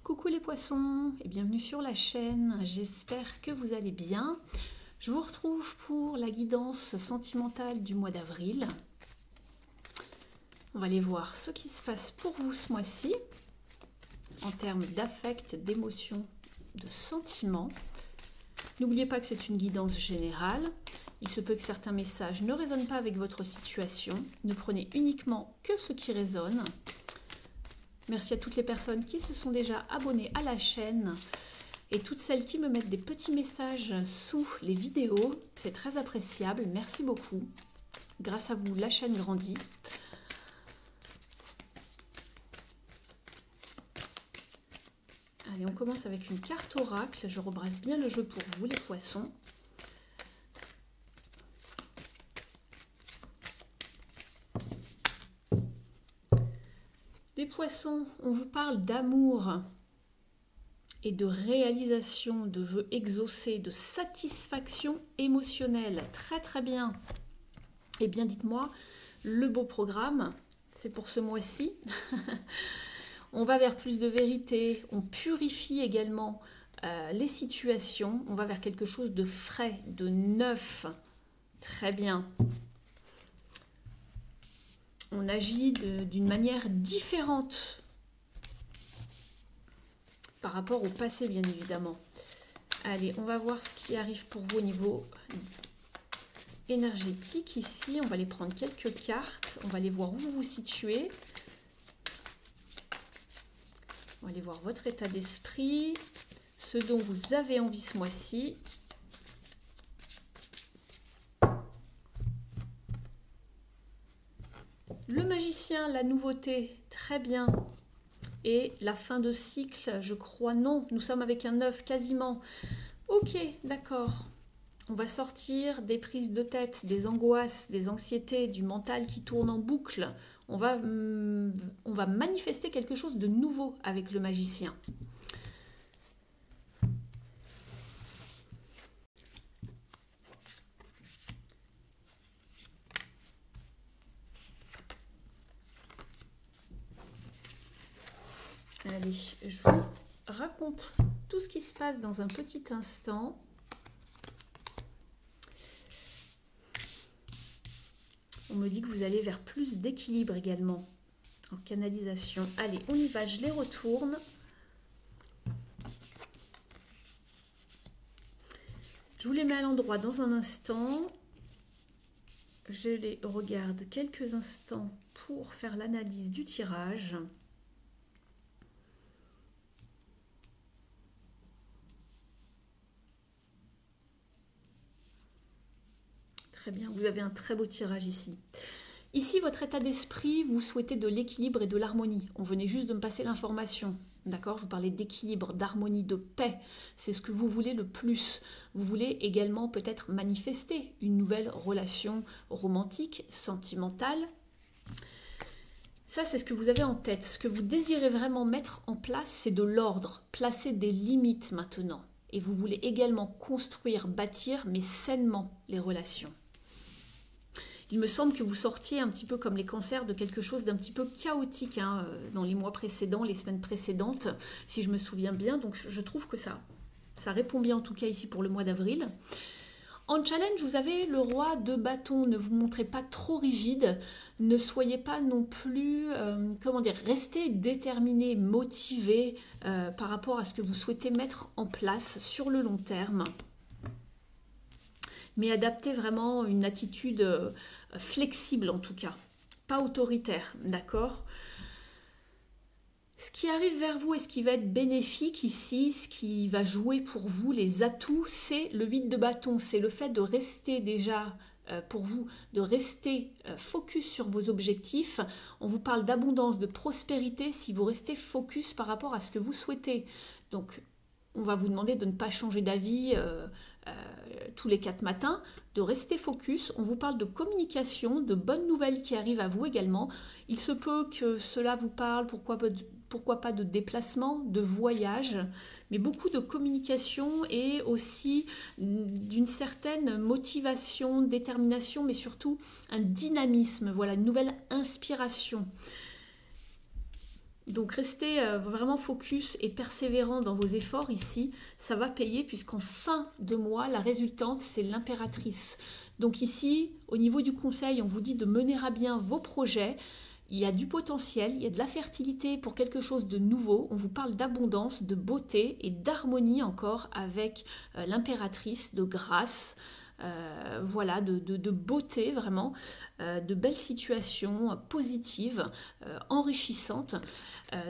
Coucou les poissons et bienvenue sur la chaîne, j'espère que vous allez bien. Je vous retrouve pour la guidance sentimentale du mois d'avril. On va aller voir ce qui se passe pour vous ce mois-ci en termes d'affect, d'émotions, de sentiments. N'oubliez pas que c'est une guidance générale. Il se peut que certains messages ne résonnent pas avec votre situation. Ne prenez uniquement que ce qui résonne. Merci à toutes les personnes qui se sont déjà abonnées à la chaîne et toutes celles qui me mettent des petits messages sous les vidéos. C'est très appréciable, merci beaucoup. Grâce à vous, la chaîne grandit. Allez, on commence avec une carte oracle. Je rebrasse bien le jeu pour vous, les poissons. Les poissons, on vous parle d'amour et de réalisation de vœux exaucés, de satisfaction émotionnelle. Très très bien. Eh bien dites-moi, le beau programme, c'est pour ce mois-ci. On va vers plus de vérité, on purifie également les situations, on va vers quelque chose de frais, de neuf. Très bien. On agit d'une manière différente par rapport au passé, bien évidemment. Allez, on va voir ce qui arrive pour vous au niveau énergétique. Ici, on va aller prendre quelques cartes. On va aller voir où vous vous situez. On va aller voir votre état d'esprit, ce dont vous avez envie ce mois-ci. Le magicien, la nouveauté, très bien. Et la fin de cycle, je crois, non. Nous sommes avec un 9 quasiment. Ok, d'accord. On va sortir des prises de tête, des angoisses, des anxiétés, du mental qui tourne en boucle. On va manifester quelque chose de nouveau avec le magicien. Allez, je vous raconte tout ce qui se passe dans un petit instant. On me dit que vous allez vers plus d'équilibre également en canalisation. Allez, on y va, je les retourne. Je vous les mets à l'endroit dans un instant. Je les regarde quelques instants pour faire l'analyse du tirage. Très bien, vous avez un très beau tirage ici. Ici, votre état d'esprit, vous souhaitez de l'équilibre et de l'harmonie. On venait juste de me passer l'information. D'accord? Je vous parlais d'équilibre, d'harmonie, de paix. C'est ce que vous voulez le plus. Vous voulez également peut-être manifester une nouvelle relation romantique, sentimentale. Ça, c'est ce que vous avez en tête. Ce que vous désirez vraiment mettre en place, c'est de l'ordre. Placer des limites maintenant. Et vous voulez également construire, bâtir, mais sainement, les relations. Il me semble que vous sortiez un petit peu comme les cancers de quelque chose d'un petit peu chaotique dans les mois précédents, les semaines précédentes, si je me souviens bien. Donc je trouve que ça répond bien en tout cas ici pour le mois d'avril. En challenge, vous avez le roi de bâton. Ne vous montrez pas trop rigide. Ne soyez pas non plus, restez déterminé, motivé par rapport à ce que vous souhaitez mettre en place sur le long terme. Mais adaptez vraiment une attitude flexible en tout cas, pas autoritaire, d'accord? Ce qui arrive vers vous et ce qui va être bénéfique ici, ce qui va jouer pour vous, les atouts, c'est le 8 de bâton, c'est le fait de rester déjà pour vous, de rester focus sur vos objectifs. On vous parle d'abondance, de prospérité si vous restez focus par rapport à ce que vous souhaitez. Donc, on va vous demander de ne pas changer d'avis tous les 4 matins, de rester focus. On vous parle de communication, de bonnes nouvelles qui arrivent à vous également. Il se peut que cela vous parle, pourquoi pas de déplacement, de voyage, mais beaucoup de communication et aussi d'une certaine motivation, détermination, mais surtout un dynamisme, voilà, une nouvelle inspiration. Donc restez vraiment focus et persévérant dans vos efforts ici, ça va payer puisqu'en fin de mois, la résultante, c'est l'impératrice. Donc ici, au niveau du conseil, on vous dit de mener à bien vos projets. Il y a du potentiel, il y a de la fertilité pour quelque chose de nouveau. On vous parle d'abondance, de beauté et d'harmonie encore avec l'impératrice, de grâce. Voilà, de beauté vraiment, de belles situations positives, enrichissantes.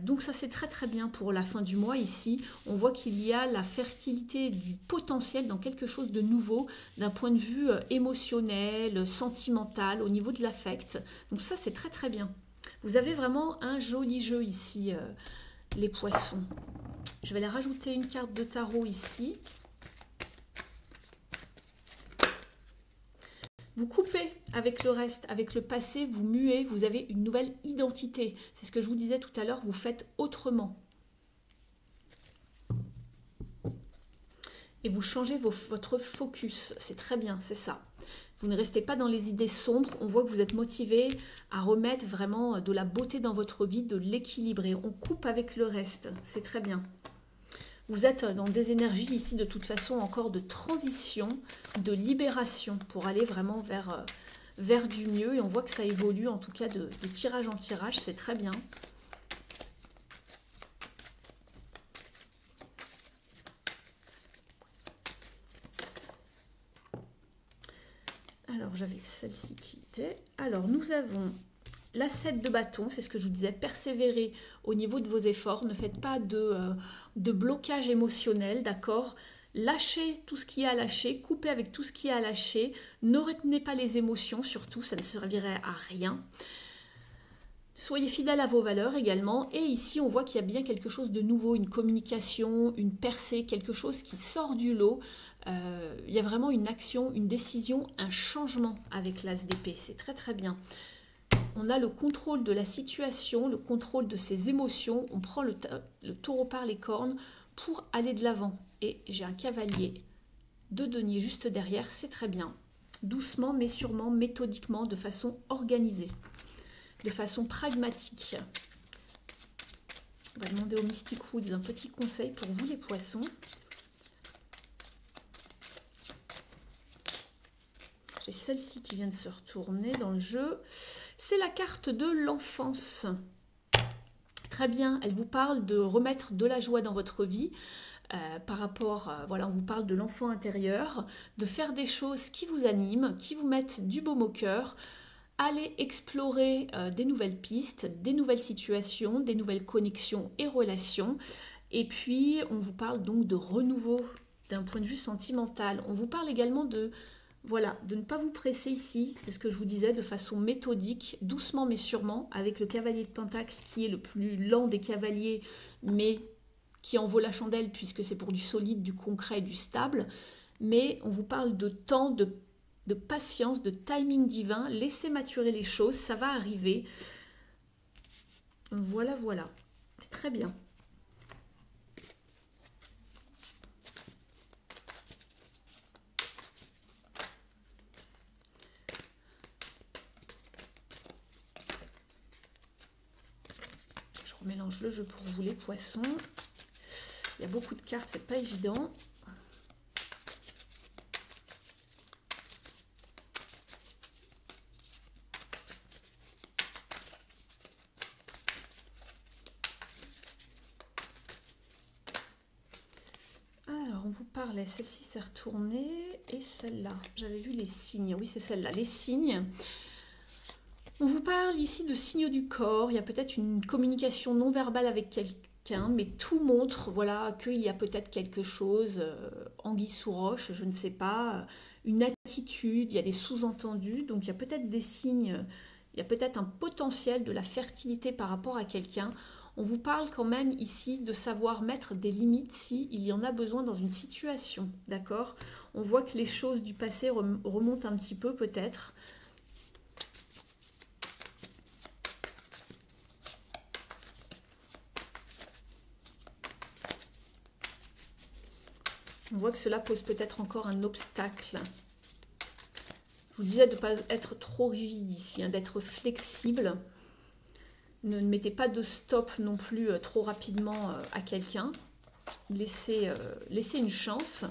Donc ça c'est très très bien pour la fin du mois ici. On voit qu'il y a la fertilité du potentiel dans quelque chose de nouveau d'un point de vue émotionnel, sentimental, au niveau de l'affect. Donc ça c'est très très bien. Vous avez vraiment un joli jeu ici, les poissons. Je vais aller rajouter une carte de tarot ici. Vous coupez avec le reste, avec le passé, vous muez, vous avez une nouvelle identité. C'est ce que je vous disais tout à l'heure, vous faites autrement. Et vous changez votre focus, c'est très bien, c'est ça. Vous ne restez pas dans les idées sombres, on voit que vous êtes motivé à remettre vraiment de la beauté dans votre vie, de l'équilibre. Et on coupe avec le reste, c'est très bien. Vous êtes dans des énergies ici de toute façon encore de transition, de libération pour aller vraiment vers du mieux. Et on voit que ça évolue en tout cas de tirage en tirage, c'est très bien. Alors j'avais celle-ci qui était... Alors nous avons... La 7 de bâton, c'est ce que je vous disais, persévérez au niveau de vos efforts, ne faites pas de blocage émotionnel, d'accord? Lâchez tout ce qu'il y a à lâcher, coupez avec tout ce qu'il y a à lâcher, ne retenez pas les émotions, surtout, ça ne servirait à rien. Soyez fidèles à vos valeurs également, et ici on voit qu'il y a bien quelque chose de nouveau, une communication, une percée, quelque chose qui sort du lot. Il y a vraiment une action, une décision, un changement avec l'as d'épée, c'est très très bien. On a le contrôle de la situation, le contrôle de ses émotions. On prend le taureau par les cornes pour aller de l'avant. Et j'ai un cavalier de denier juste derrière, c'est très bien. Doucement mais sûrement, méthodiquement, de façon organisée, de façon pragmatique. On va demander au Mystic Woods un petit conseil pour vous les poissons. J'ai celle-ci qui vient de se retourner dans le jeu. C'est la carte de l'enfance. Très bien, elle vous parle de remettre de la joie dans votre vie. Par rapport, voilà, on vous parle de l'enfant intérieur, de faire des choses qui vous animent, qui vous mettent du baume au cœur. Allez explorer des nouvelles pistes, des nouvelles situations, des nouvelles connexions et relations. Et puis, on vous parle donc de renouveau d'un point de vue sentimental. On vous parle également de... Voilà, de ne pas vous presser ici, c'est ce que je vous disais, de façon méthodique, doucement mais sûrement, avec le cavalier de Pentacle qui est le plus lent des cavaliers, mais qui en vaut la chandelle puisque c'est pour du solide, du concret, du stable. Mais on vous parle de temps, de patience, de timing divin, laissez maturer les choses, ça va arriver. Voilà, voilà, c'est très bien. Mélange le jeu pour vous les poissons. Il y a beaucoup de cartes, c'est pas évident. Alors on vous parlait, celle-ci s'est retournée et celle-là. J'avais vu les signes, oui c'est celle-là, les signes. On vous parle ici de signaux du corps, il y a peut-être une communication non verbale avec quelqu'un, mais tout montre voilà, qu'il y a peut-être quelque chose, anguille sous roche, je ne sais pas, une attitude, il y a des sous-entendus, donc il y a peut-être des signes, il y a peut-être un potentiel de la fertilité par rapport à quelqu'un. On vous parle quand même ici de savoir mettre des limites s'il y en a besoin dans une situation, d'accord? On voit que les choses du passé remontent un petit peu peut-être. On voit que cela pose peut-être encore un obstacle. Je vous disais de ne pas être trop rigide ici, hein, d'être flexible. Ne mettez pas de stop non plus trop rapidement à quelqu'un. Laissez une chance.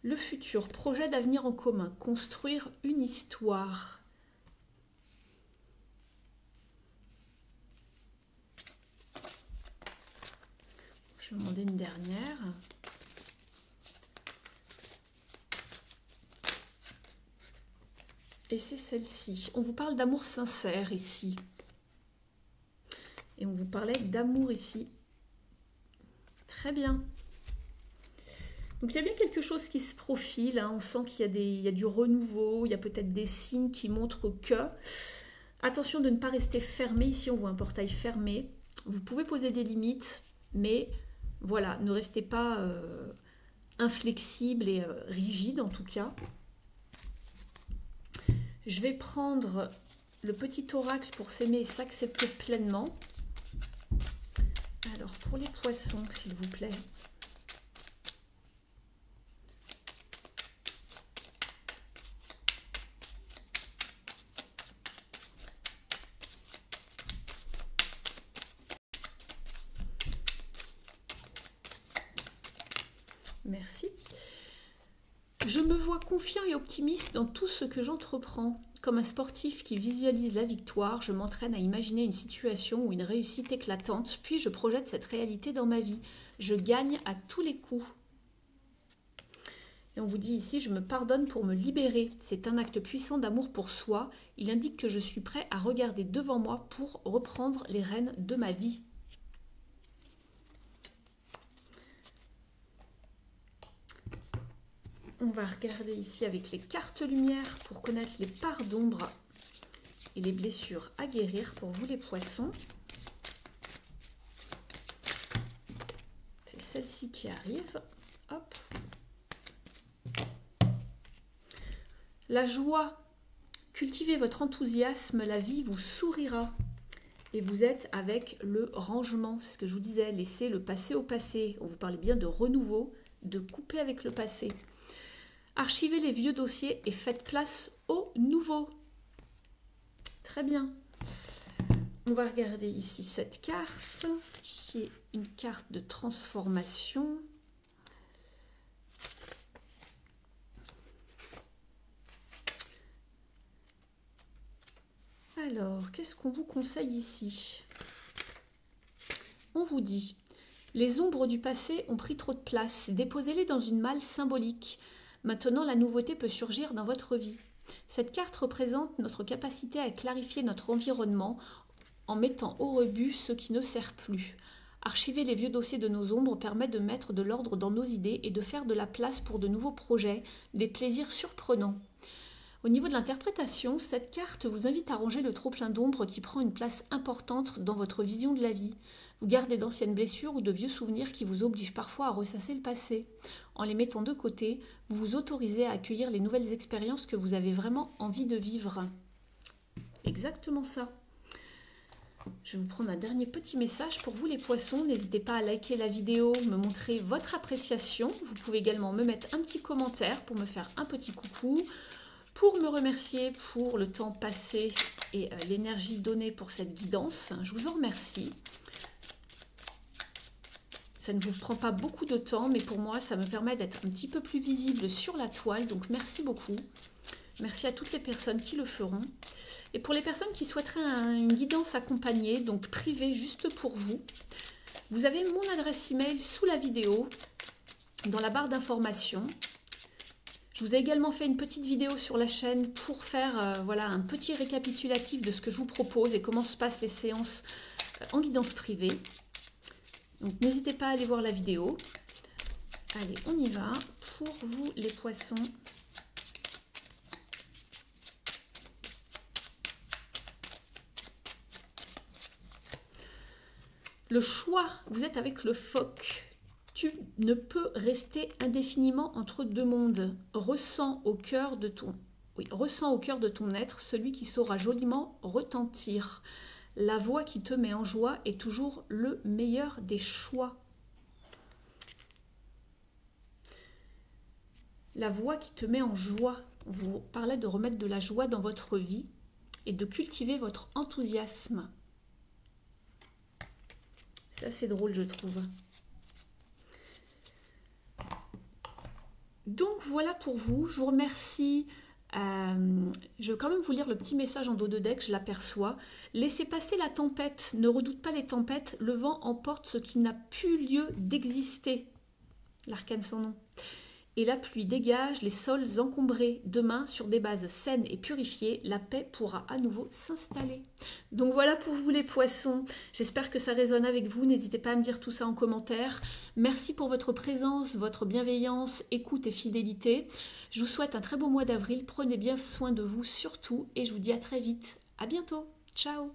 Le futur, projet d'avenir en commun, construire une histoire. Je vais demander une dernière. Et c'est celle-ci. On vous parle d'amour sincère ici. Et on vous parlait d'amour ici. Très bien. Donc il y a bien quelque chose qui se profile. Hein. On sent qu'il y a du renouveau. Il y a peut-être des signes qui montrent que... Attention de ne pas rester fermé. Ici, on voit un portail fermé. Vous pouvez poser des limites, mais voilà, ne restez pas inflexible et rigide en tout cas. Je vais prendre le petit oracle pour s'aimer et s'accepter pleinement. Alors, pour les poissons, s'il vous plaît. Merci. Je me vois confiant et optimiste dans tout ce que j'entreprends. Comme un sportif qui visualise la victoire, je m'entraîne à imaginer une situation ou une réussite éclatante, puis je projette cette réalité dans ma vie. Je gagne à tous les coups. Et on vous dit ici, je me pardonne pour me libérer. C'est un acte puissant d'amour pour soi. Il indique que je suis prêt à regarder devant moi pour reprendre les rênes de ma vie. On va regarder ici avec les cartes lumière pour connaître les parts d'ombre et les blessures à guérir pour vous les poissons. C'est celle-ci qui arrive. Hop. La joie, cultivez votre enthousiasme, la vie vous sourira. Et vous êtes avec le rangement, c'est ce que je vous disais, laissez le passé au passé. On vous parlait bien de renouveau, de couper avec le passé. Archivez les vieux dossiers et faites place aux nouveaux. Très bien. On va regarder ici cette carte, qui est une carte de transformation. Alors, qu'est-ce qu'on vous conseille ici? On vous dit, les ombres du passé ont pris trop de place, déposez-les dans une malle symbolique. Maintenant, la nouveauté peut surgir dans votre vie. Cette carte représente notre capacité à clarifier notre environnement en mettant au rebut ce qui ne sert plus. Archiver les vieux dossiers de nos ombres permet de mettre de l'ordre dans nos idées et de faire de la place pour de nouveaux projets, des plaisirs surprenants. Au niveau de l'interprétation, cette carte vous invite à ranger le trop-plein d'ombre qui prend une place importante dans votre vision de la vie. Vous gardez d'anciennes blessures ou de vieux souvenirs qui vous obligent parfois à ressasser le passé. En les mettant de côté, vous vous autorisez à accueillir les nouvelles expériences que vous avez vraiment envie de vivre. Exactement ça. Je vais vous prendre un dernier petit message pour vous les poissons. N'hésitez pas à liker la vidéo, me montrer votre appréciation. Vous pouvez également me mettre un petit commentaire pour me faire un petit coucou, pour me remercier pour le temps passé et l'énergie donnée pour cette guidance. Je vous en remercie. Ça ne vous prend pas beaucoup de temps, mais pour moi, ça me permet d'être un petit peu plus visible sur la toile. Donc, merci beaucoup. Merci à toutes les personnes qui le feront. Et pour les personnes qui souhaiteraient une guidance accompagnée, donc privée juste pour vous, vous avez mon adresse email sous la vidéo, dans la barre d'informations. Je vous ai également fait une petite vidéo sur la chaîne pour faire voilà, un petit récapitulatif de ce que je vous propose et comment se passent les séances en guidance privée. Donc n'hésitez pas à aller voir la vidéo. Allez, on y va pour vous les poissons. Le choix, vous êtes avec le phoque. Tu ne peux rester indéfiniment entre deux mondes. Ressens au cœur de ton être celui qui saura joliment retentir. La voix qui te met en joie est toujours le meilleur des choix. La voix qui te met en joie. On vous parlait de remettre de la joie dans votre vie et de cultiver votre enthousiasme. C'est assez drôle, je trouve. Donc voilà pour vous. Je vous remercie. Je vais quand même vous lire le petit message en dos de deck, je l'aperçois. Laissez passer la tempête, ne redoute pas les tempêtes, le vent emporte ce qui n'a plus lieu d'exister. L'arcane sans nom. Et la pluie dégage les sols encombrés. Demain, sur des bases saines et purifiées, la paix pourra à nouveau s'installer. Donc voilà pour vous les poissons. J'espère que ça résonne avec vous. N'hésitez pas à me dire tout ça en commentaire. Merci pour votre présence, votre bienveillance, écoute et fidélité. Je vous souhaite un très beau mois d'avril. Prenez bien soin de vous surtout et je vous dis à très vite. À bientôt. Ciao.